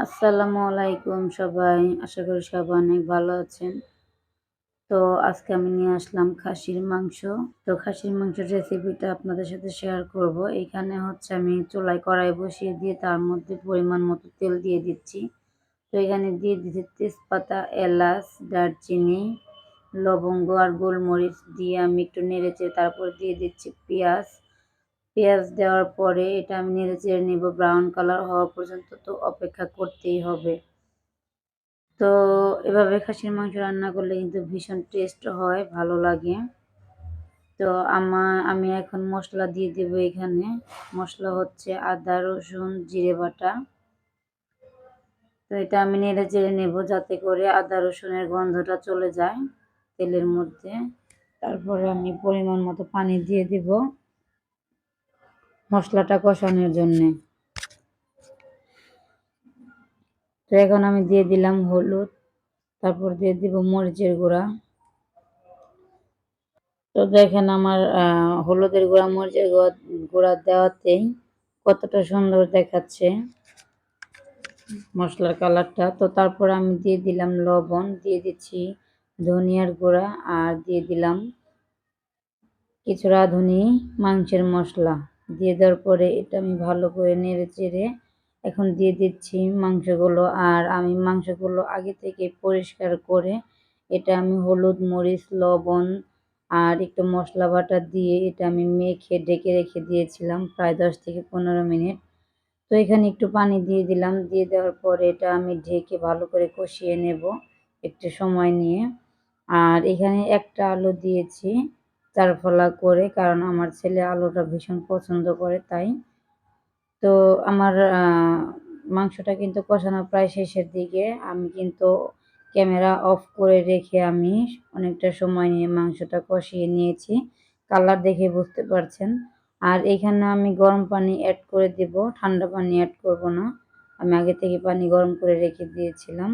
আসসালামু আলাইকুম সবাই। আশা করি সবাই অনেক ভালো আছেন। তো আজকে আমি নিয়ে আসলাম খাসির মাংস। তো খাসির মাংসের রেসিপিটা আপনাদের সাথে শেয়ার করব। এখানে হচ্ছে আমি চুলায় কড়াই বসিয়ে দিয়ে তার মধ্যে পরিমাণ মতো তেল দিয়ে দিচ্ছি। তো এখানে দিয়ে দিচ্ছি তেজপাতা, এলাচ, দারচিনি, লবঙ্গ আর গোলমরিচ দিয়ে আমি একটু নেড়েচেড়ে তারপর দিয়ে দিচ্ছি পেঁয়াজ। পেঁয়াজ দেওয়ার পরে এটা আমি নেড়েচেড়ে নেব ব্রাউন কালার হওয়া পর্যন্ত, তো অপেক্ষা করতেই হবে। তো এভাবে খাসির মাংস রান্না করলে কিন্তু ভীষণ টেস্ট হয়, ভালো লাগে। তো আমি এখন মশলা দিয়ে দেবো এখানে। মশলা হচ্ছে আদা, রসুন, জিরে বাটা। তো এটা আমি নেড়ে চেড়ে নেব যাতে করে আদা রসুনের গন্ধটা চলে যায় তেলের মধ্যে। তারপরে আমি পরিমাণ মতো পানি দিয়ে দিব মশলাটা কষানোর জন্যে। তো এখন আমি দিয়ে দিলাম হলুদ, তারপর দিয়ে দিব মরিচের গুঁড়া। তো দেখেন আমার হলুদের গুঁড়া, মরিচের গুঁড়া দেওয়াতেই কতটা সুন্দর দেখাচ্ছে মশলার কালারটা। তো তারপর আমি দিয়ে দিলাম লবণ, দিয়ে দিচ্ছি ধনিয়ার গুঁড়া আর দিয়ে দিলাম কিছু রাঁধুনি মাংসের মশলা। দিয়ে দেওয়ার পরে এটা আমি ভালো করে নেড়ে চেড়ে এখন দিয়ে দিচ্ছি মাংসগুলো। আর আমি মাংসগুলো আগে থেকে পরিষ্কার করে এটা আমি হলুদ, মরিচ, লবণ আর একটু মশলা বাটা দিয়ে এটা আমি মেখে ঢেকে রেখে দিয়েছিলাম প্রায় 10 থেকে 15 মিনিট। তো এখানে একটু পানি দিয়ে দিলাম। দিয়ে দেওয়ার পরে এটা আমি ঢেকে ভালো করে কষিয়ে নেব একটু সময় নিয়ে। আর এখানে একটা আলু দিয়েছি চারফলা করে, কারণ আমার ছেলে আলুটা ভীষণ পছন্দ করে তাই। তো আমার মাংসটা কিন্তু কষানো প্রায় শেষের দিকে। আমি কিন্তু ক্যামেরা অফ করে রেখে আমি অনেকটা সময় নিয়ে মাংসটা কষিয়ে নিয়েছি। কালার দেখে বুঝতে পারছেন। আর এখানে আমি গরম পানি অ্যাড করে দেব, ঠান্ডা পানি অ্যাড করব না। আমি আগে থেকে পানি গরম করে রেখে দিয়েছিলাম।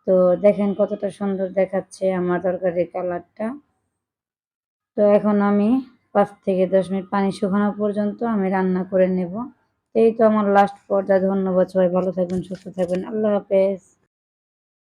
তো দেখেন কতটা সুন্দর দেখাচ্ছে আমার তরকারির কালারটা। তো এখন আমি 5 থেকে 10 মিনিট পানি শুকানো পর্যন্ত আমি রান্না করে নেব। এই তো আমার লাস্ট পর্যায়ে। ধন্যবাদ, সবাই ভালো থাকবেন, সুস্থ থাকবেন। আল্লাহ হাফেজ।